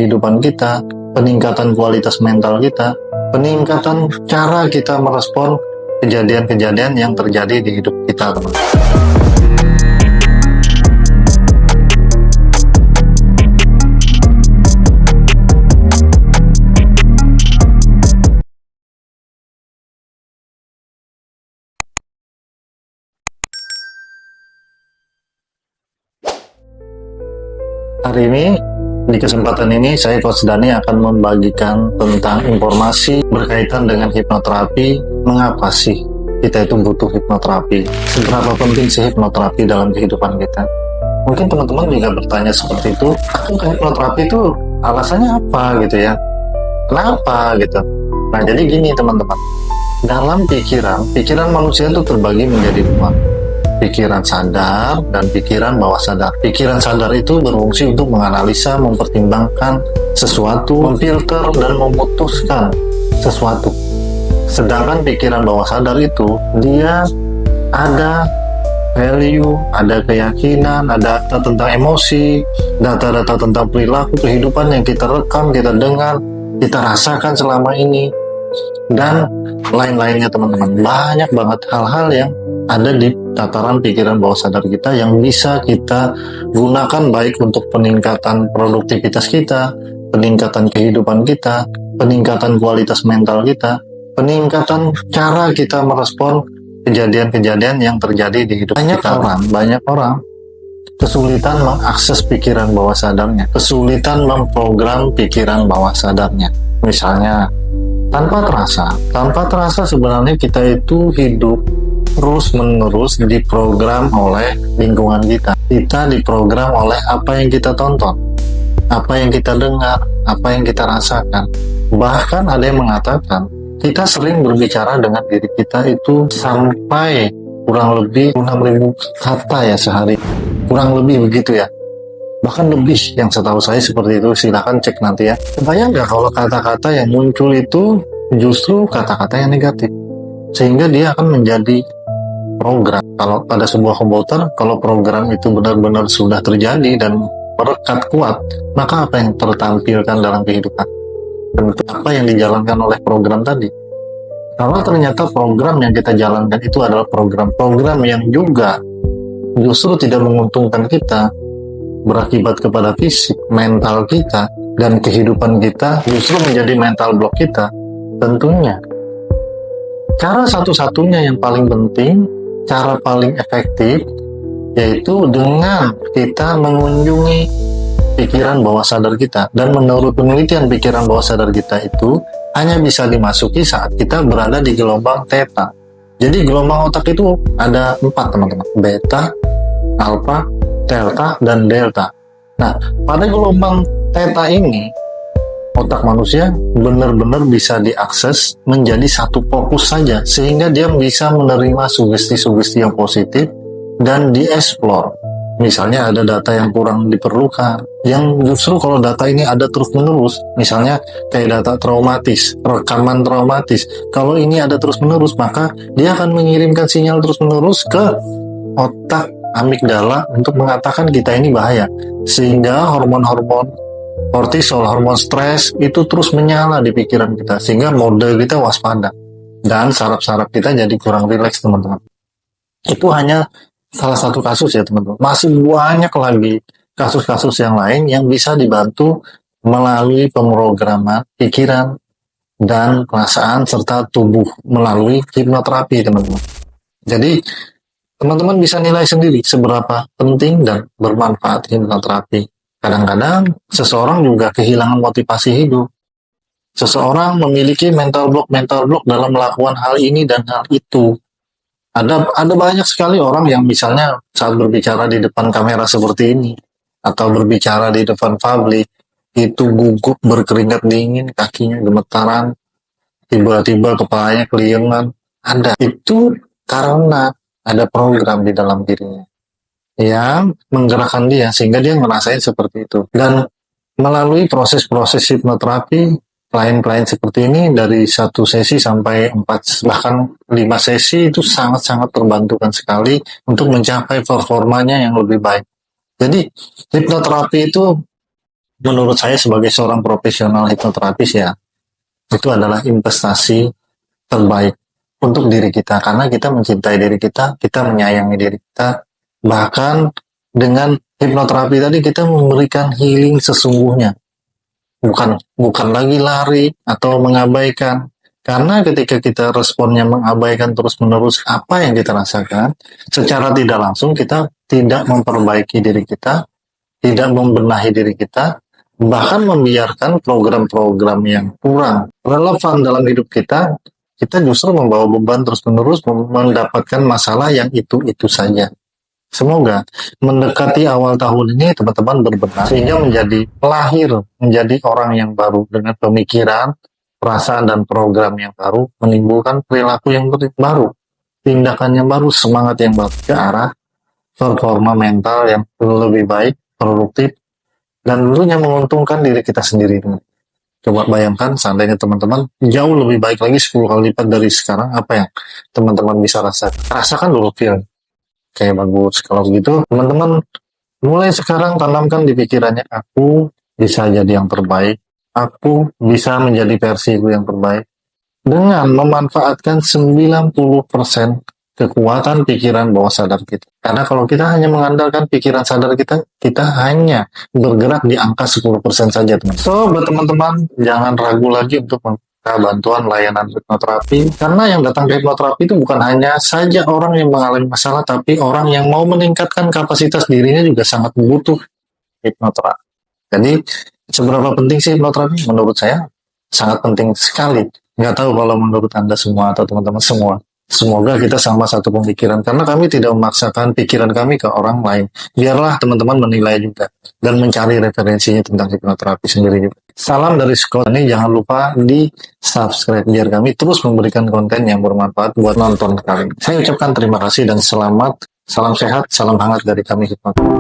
kehidupan kita, peningkatan kualitas mental kita, peningkatan cara kita merespon kejadian-kejadian yang terjadi di hidup kita, teman. Hari ini, di kesempatan ini, saya Coach Dani akan membagikan tentang informasi berkaitan dengan hipnoterapi. Mengapa sih kita itu butuh hipnoterapi? Seberapa penting sih hipnoterapi dalam kehidupan kita? Mungkin teman-teman juga bertanya seperti itu, aku ke hipnoterapi itu alasannya apa gitu ya? Kenapa gitu? Nah, jadi gini teman-teman, dalam pikiran manusia itu terbagi menjadi dua. Pikiran sadar dan pikiran bawah sadar. Pikiran sadar itu berfungsi untuk menganalisa, mempertimbangkan sesuatu, memfilter dan memutuskan sesuatu. Sedangkan pikiran bawah sadar itu, dia ada value, ada keyakinan, ada data tentang emosi, data-data tentang perilaku kehidupan yang kita rekam, kita dengar, kita rasakan selama ini, dan lain-lainnya teman-teman. Banyak banget hal-hal yang ada di tataran pikiran bawah sadar kita yang bisa kita gunakan baik untuk peningkatan produktivitas kita, peningkatan kehidupan kita, peningkatan kualitas mental kita, peningkatan cara kita merespon kejadian-kejadian yang terjadi di hidup kita. Banyak orang kesulitan mengakses pikiran bawah sadarnya, kesulitan memprogram pikiran bawah sadarnya. Misalnya, tanpa terasa sebenarnya kita itu hidup terus-menerus diprogram oleh lingkungan kita. Kita diprogram oleh apa yang kita tonton, apa yang kita dengar, apa yang kita rasakan. Bahkan ada yang mengatakan, kita sering berbicara dengan diri kita itu sampai kurang lebih 6.000 kata ya sehari. Kurang lebih begitu ya. Bahkan lebih, yang setahu saya seperti itu. Silahkan cek nanti ya. Kebayang nggak kalau kata-kata yang muncul itu justru kata-kata yang negatif? Sehingga dia akan menjadi program. Kalau pada sebuah komputer, kalau program itu benar-benar sudah terjadi dan merekat kuat, maka apa yang tertampilkan dalam kehidupan? Tentu apa yang dijalankan oleh program tadi. Kalau ternyata program yang kita jalankan itu adalah program-program yang juga justru tidak menguntungkan kita, berakibat kepada fisik, mental kita, dan kehidupan kita justru menjadi mental block kita, tentunya cara satu-satunya yang paling penting, cara paling efektif, yaitu dengan kita mengunjungi pikiran bawah sadar kita. Dan menurut penelitian, pikiran bawah sadar kita itu hanya bisa dimasuki saat kita berada di gelombang theta. Jadi gelombang otak itu ada 4 teman-teman, beta, alpha, delta, dan delta. Nah, pada gelombang theta ini, otak manusia benar-benar bisa diakses menjadi satu fokus saja, sehingga dia bisa menerima sugesti-sugesti yang positif dan dieksplor. Misalnya ada data yang kurang diperlukan, yang justru kalau data ini ada terus-menerus, misalnya kayak data traumatis, rekaman traumatis, kalau ini ada terus-menerus, maka dia akan mengirimkan sinyal terus-menerus ke otak amigdala untuk mengatakan kita ini bahaya, sehingga hormon-hormon kortisol, hormon stres itu terus menyala di pikiran kita, sehingga mode kita waspada dan saraf-saraf kita jadi kurang rileks, teman-teman. Itu hanya salah satu kasus ya, teman-teman. Masih banyak lagi kasus-kasus yang lain yang bisa dibantu melalui pemrograman pikiran dan perasaan serta tubuh melalui hipnoterapi, teman-teman. Jadi teman-teman bisa nilai sendiri seberapa penting dan bermanfaat hipnoterapi. Kadang-kadang seseorang juga kehilangan motivasi hidup. Seseorang memiliki mental block dalam melakukan hal ini dan hal itu. Ada banyak sekali orang yang misalnya saat berbicara di depan kamera seperti ini, atau berbicara di depan publik, itu gugup, berkeringat dingin, kakinya gemetaran, tiba-tiba kepalanya keliengan. Itu karena ada program di dalam dirinya yang menggerakkan dia sehingga dia ngerasain seperti itu. Dan melalui proses-proses hipnoterapi, klien-klien seperti ini dari 1 sesi sampai 4 bahkan 5 sesi itu sangat-sangat terbantukan sekali untuk mencapai performanya yang lebih baik. Jadi hipnoterapi itu menurut saya sebagai seorang profesional hipnoterapis ya, itu adalah investasi terbaik untuk diri kita, karena kita mencintai diri kita menyayangi diri kita. Bahkan dengan hipnoterapi tadi kita memberikan healing sesungguhnya, bukan bukan lagi lari atau mengabaikan. Karena ketika kita responnya mengabaikan terus-menerus apa yang kita rasakan, secara tidak langsung kita tidak memperbaiki diri kita, tidak membenahi diri kita, bahkan membiarkan program-program yang kurang relevan dalam hidup kita, kita justru membawa beban terus-menerus mendapatkan masalah yang itu-itu saja. Semoga mendekati awal tahun ini teman-teman berbenah sehingga menjadi orang yang baru dengan pemikiran, perasaan dan program yang baru, menimbulkan perilaku yang baru, tindakan yang baru, semangat yang baru ke arah performa mental yang lebih baik, produktif, dan tentunya menguntungkan diri kita sendiri. Coba bayangkan seandainya teman-teman jauh lebih baik lagi 10 kali lipat dari sekarang, apa yang teman-teman bisa rasakan? Rasakan dulu feel kayak bagus. Kalau begitu teman-teman mulai sekarang tanamkan di pikirannya, aku bisa jadi yang terbaik, aku bisa menjadi versiku yang terbaik dengan memanfaatkan 90% kekuatan pikiran bawah sadar kita. Karena kalau kita hanya mengandalkan pikiran sadar kita, kita hanya bergerak di angka 10% saja, teman. So, buat teman-teman, jangan ragu lagi untuk meminta bantuan layanan hipnoterapi, karena yang datang ke hipnoterapi itu bukan hanya saja orang yang mengalami masalah, tapi orang yang mau meningkatkan kapasitas dirinya juga sangat butuh hipnoterapi. Jadi, seberapa penting sih hipnoterapi? Menurut saya, sangat penting sekali. Nggak tahu kalau menurut Anda semua atau teman-teman semua. Semoga kita sama satu pemikiran, karena kami tidak memaksakan pikiran kami ke orang lain. Biarlah teman-teman menilai juga dan mencari referensinya tentang hipnoterapi sendiri juga. Salam dari Scott. Ini jangan lupa di subscribe biar kami terus memberikan konten yang bermanfaat buat nonton kalian. Saya ucapkan terima kasih dan selamat. Salam sehat, salam hangat dari kami hipnoterapi.